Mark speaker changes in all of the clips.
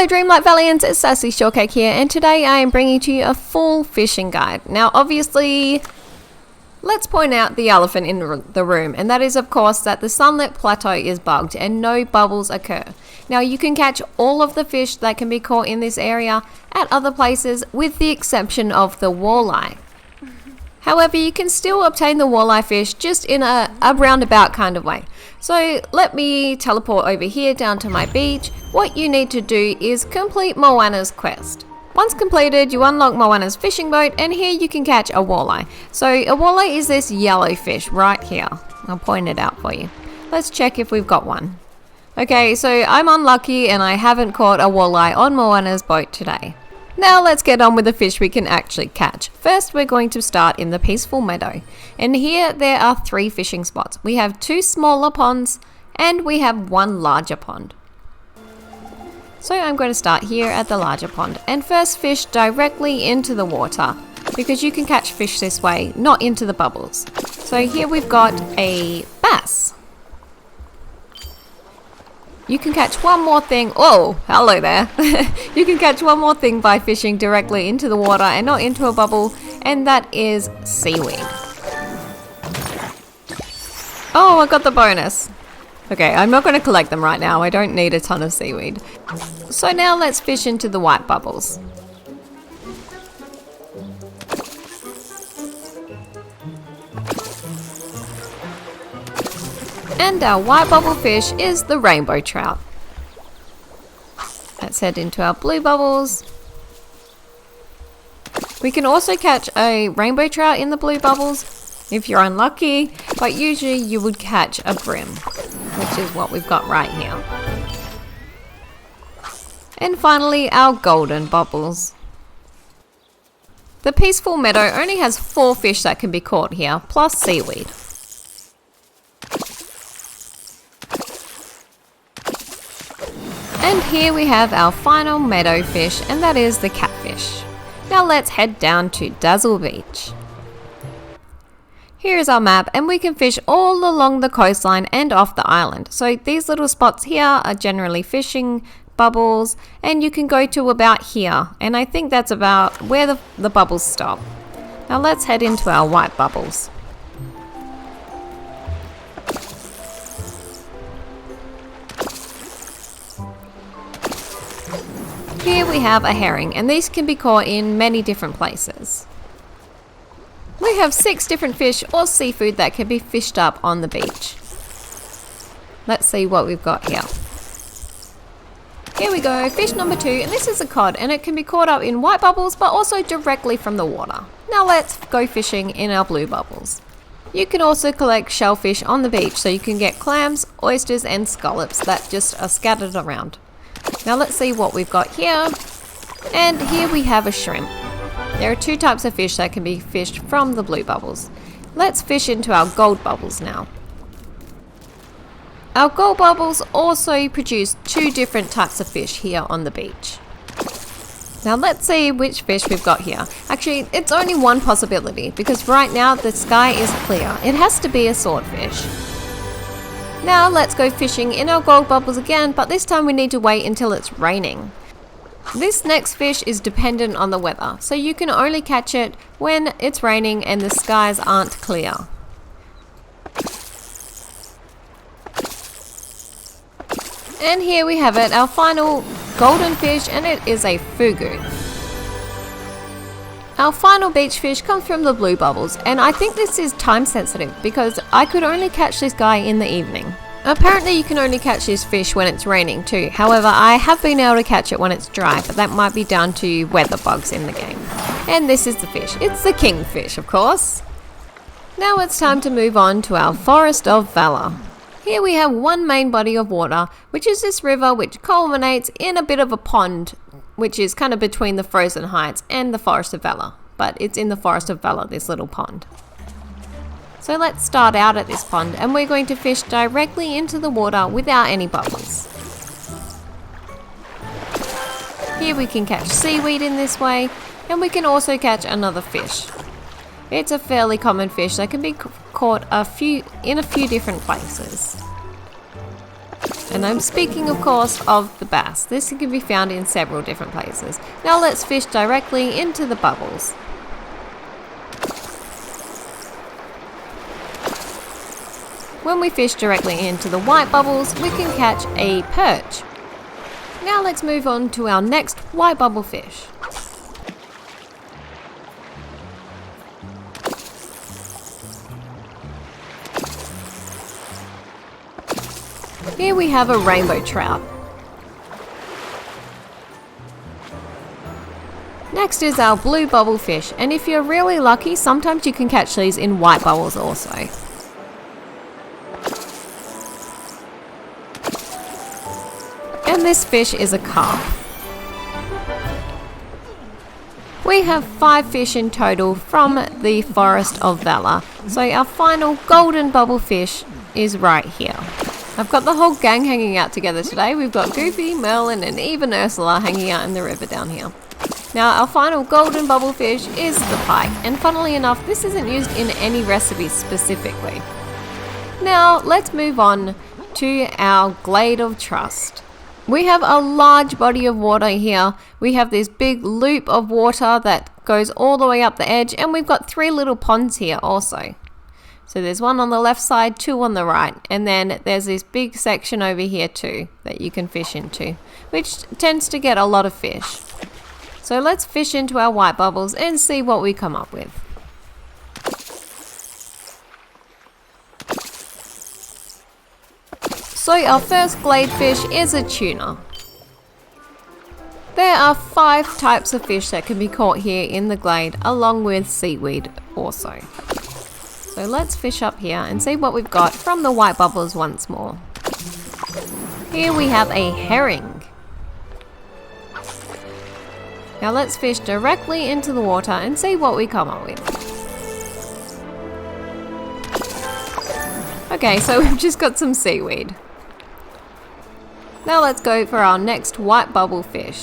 Speaker 1: Hello Dreamlight Valiants, it's Sassy Shortcake here, and today I am bringing to you a full fishing guide. Now obviously, let's point out the elephant in the room, and that is of course that the sunlit plateau is bugged and no bubbles occur. Now you can catch all of the fish that can be caught in this area at other places with the exception of the walleye. However, you can still obtain the walleye fish just in a roundabout kind of way. So let me teleport over here down to my beach. What you need to do is complete Moana's quest. Once completed, you unlock Moana's fishing boat, and here you can catch a walleye. So a walleye is this yellow fish right here. I'll point it out for you. Let's check if we've got one. Okay, so I'm unlucky and I haven't caught a walleye on Moana's boat today. Now let's get on with the fish we can actually catch. First, we're going to start in the peaceful meadow. And here there are 3 fishing spots. We have 2 smaller ponds and we have 1 larger pond. So I'm going to start here at the larger pond and first fish directly into the water because you can catch fish this way, not into the bubbles. So here we've got a bass. You can catch one more thing. Oh, hello there. You can catch one more thing by fishing directly into the water and not into a bubble, and that is seaweed. Oh, I got the bonus. Okay, I'm not going to collect them right now. I don't need a ton of seaweed. So now let's fish into the white bubbles. And our white bubble fish is the rainbow trout. Let's head into our blue bubbles. We can also catch a rainbow trout in the blue bubbles if you're unlucky, but usually you would catch a bream, which is what we've got right here. And finally, our golden bubbles. The peaceful meadow only has 4 fish that can be caught here, plus seaweed. And here we have our final meadow fish, and that is the catfish. Now let's head down to DAZZLE Beach. Here is our map, and we can fish all along the coastline and off the island. So these little spots here are generally fishing bubbles, and you can go to about here, and I think that's about where the bubbles stop. Now let's head into our white bubbles. Here we have a herring, and these can be caught in many different places. We have 6 different fish or seafood that can be fished up on the beach. Let's see what we've got here. Here we go, fish number 2, and this is a cod, and it can be caught up in white bubbles but also directly from the water. Now let's go fishing in our blue bubbles. You can also collect shellfish on the beach, so you can get clams, oysters and scallops that just are scattered around. Now let's see what we've got here. And here we have a shrimp. There are 2 types of fish that can be fished from the blue bubbles. Let's fish into our gold bubbles now. Our gold bubbles also produce 2 different types of fish here on the beach. Now let's see which fish we've got here. Actually, it's only one possibility because right now the sky is clear. It has to be a swordfish. Now let's go fishing in our gold bubbles again, but this time we need to wait until it's raining. This next fish is dependent on the weather, so you can only catch it when it's raining and the skies aren't clear. And here we have it, our final golden fish, and it is a fugu. Our final beach fish comes from the blue bubbles, and I think this is time sensitive because I could only catch this guy in the evening. Apparently you can only catch this fish when it's raining too. However, I have been able to catch it when it's dry, but that might be down to weather bugs in the game. And this is the fish. It's the kingfish, of course. Now it's time to move on to our Forest of VALOR. Here we have one main body of water, which is this river which culminates in a bit of a pond, which is kind of between the Frozen Heights and the Forest of VALOR. But it's in the Forest of VALOR, this little pond. So let's start out at this pond, and we're going to fish directly into the water without any bubbles. Here we can catch seaweed in this way, and we can also catch another fish. It's a fairly common fish that can be caught in a few different places. And I'm speaking, of course, of the bass. This can be found in several different places. Now let's fish directly into the bubbles. When we fish directly into the white bubbles, we can catch a perch. Now let's move on to our next white bubble fish. Here we have a rainbow trout. Next is our blue bubble fish, and if you're really lucky, sometimes you can catch these in white bubbles also. And this fish is a carp. We have 5 fish in total from the Forest of Valor, so our final golden bubble fish is right here. I've got the whole gang hanging out together today. We've got Goofy, Merlin, and even Ursula hanging out in the river down here. Now our final golden bubble fish is the pike, and funnily enough, this isn't used in any recipe specifically. Now let's move on to our Glade of Trust. We have a large body of water here. We have this big loop of water that goes all the way up the edge, and we've got 3 little ponds here also. So there's one on the left side, 2 on the right, and then there's this big section over here too that you can fish into, which tends to get a lot of fish. So let's fish into our white bubbles and see what we come up with. So our first glade fish is a tuna. There are 5 types of fish that can be caught here in the glade, along with seaweed also. So let's fish up here and see what we've got from the white bubbles once more. Here we have a herring. Now let's fish directly into the water and see what we come up with. Okay, so we've just got some seaweed. Now let's go for our next white bubble fish.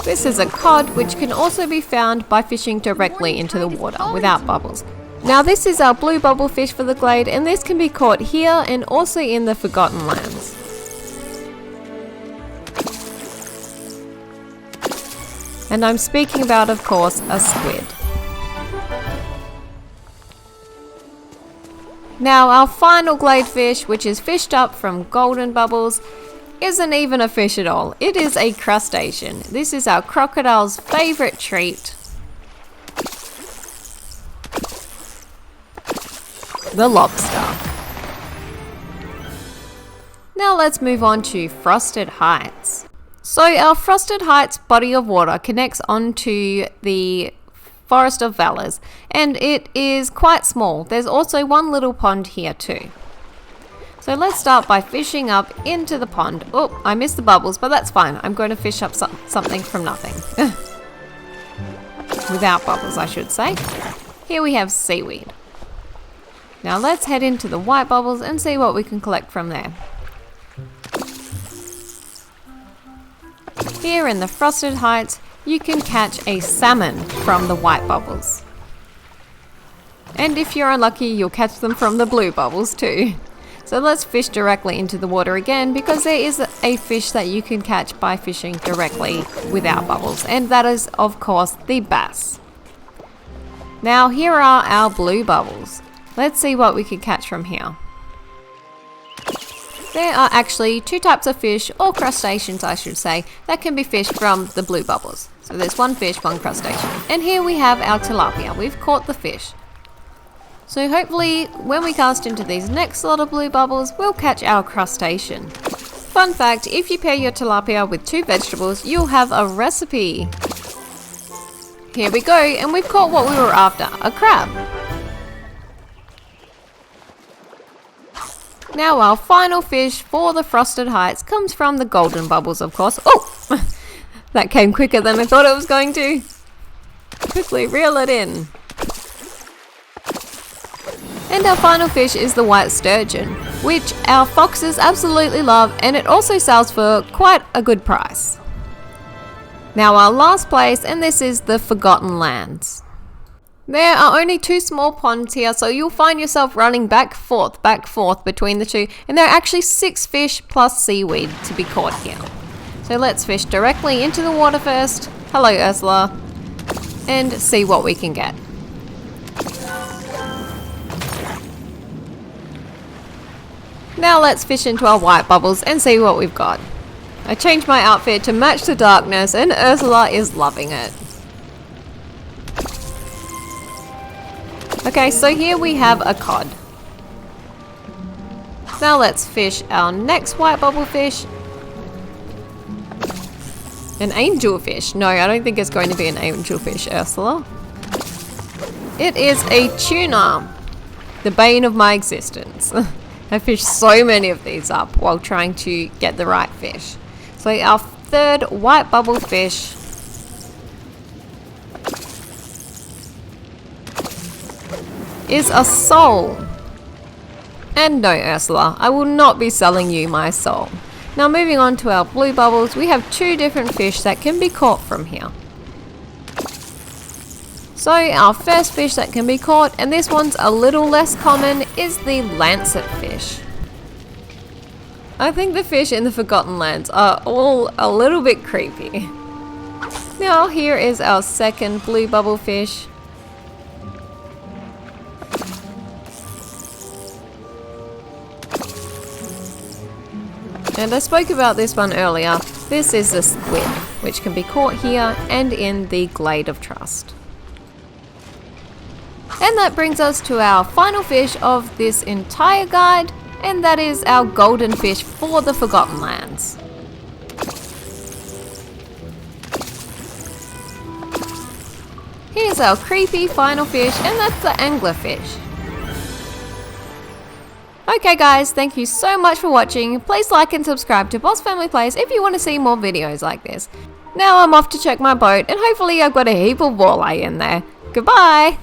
Speaker 1: This is a cod, which can also be found by fishing directly into the water without bubbles. Now this is our blue bubble fish for the glade, and this can be caught here and also in the Forgotten Lands. And I'm speaking about, of course, a squid. Now our final glade fish, which is fished up from golden bubbles, isn't even a fish at all. It is a crustacean. This is our crocodile's favorite treat, the lobster. Now let's move on to Frosted Heights. So our Frosted Heights body of water connects onto the Forest of Valors, and it is quite small. There's also one little pond here too. So let's start by fishing up into the pond. Oh, I missed the bubbles, but that's fine. I'm going to fish up something from nothing. Without bubbles, I should say. Here we have seaweed. Now let's head into the white bubbles and see what we can collect from there. Here in the Frosted Heights, you can catch a salmon from the white bubbles. And if you're unlucky, you'll catch them from the blue bubbles too. So let's fish directly into the water again, because there is a fish that you can catch by fishing directly without bubbles, and that is of course the bass. Now here are our blue bubbles. Let's see what we can catch from here. There are actually 2 types of fish, or crustaceans I should say, that can be fished from the blue bubbles. So there's 1 fish, 1 crustacean. And here we have our tilapia. We've caught the fish. So hopefully when we cast into these next lot of blue bubbles, we'll catch our crustacean. Fun fact, if you pair your tilapia with 2 vegetables, you'll have a recipe. Here we go, and we've caught what we were after, a crab. Now our final fish for the Frosted Heights comes from the golden bubbles, of course. Oh, that came quicker than I thought it was going to. Quickly reel it in. And our final fish is the white sturgeon, which our foxes absolutely love, and it also sells for quite a good price. Now our last place, and this is the Forgotten Lands. There are only 2 small ponds here, so you'll find yourself running back forth between the 2, and there are actually 6 fish plus seaweed to be caught here. So let's fish directly into the water first. Hello, Ursula. And see what we can get. Now let's fish into our white bubbles and see what we've got. I changed my outfit to match the darkness, and Ursula is loving it. Okay, so here we have a cod. Now let's fish our next white bubble fish. An angelfish. No, I don't think it's going to be an angelfish, Ursula. It is a tuna. The bane of my existence. I fished so many of these up while trying to get the right fish. So our third white bubble fish is a sole. And no, Ursula, I will not be selling you my soul. Now moving on to our blue bubbles, we have 2 different fish that can be caught from here. So our first fish that can be caught, and this one's a little less common, is the Lancetfish. I think the fish in the Forgotten Lands are all a little bit creepy. Now here is our second blue bubble fish. And I spoke about this one earlier. This is the squid, which can be caught here and in the Glade of Trust. And that brings us to our final fish of this entire guide, and that is our golden fish for the Forgotten Lands. Here's our creepy final fish, and that's the anglerfish. Okay guys, thank you so much for watching. Please like and subscribe to Boss Family Plays if you want to see more videos like this. Now I'm off to check my boat, and hopefully I've got a heap of walleye in there. Goodbye!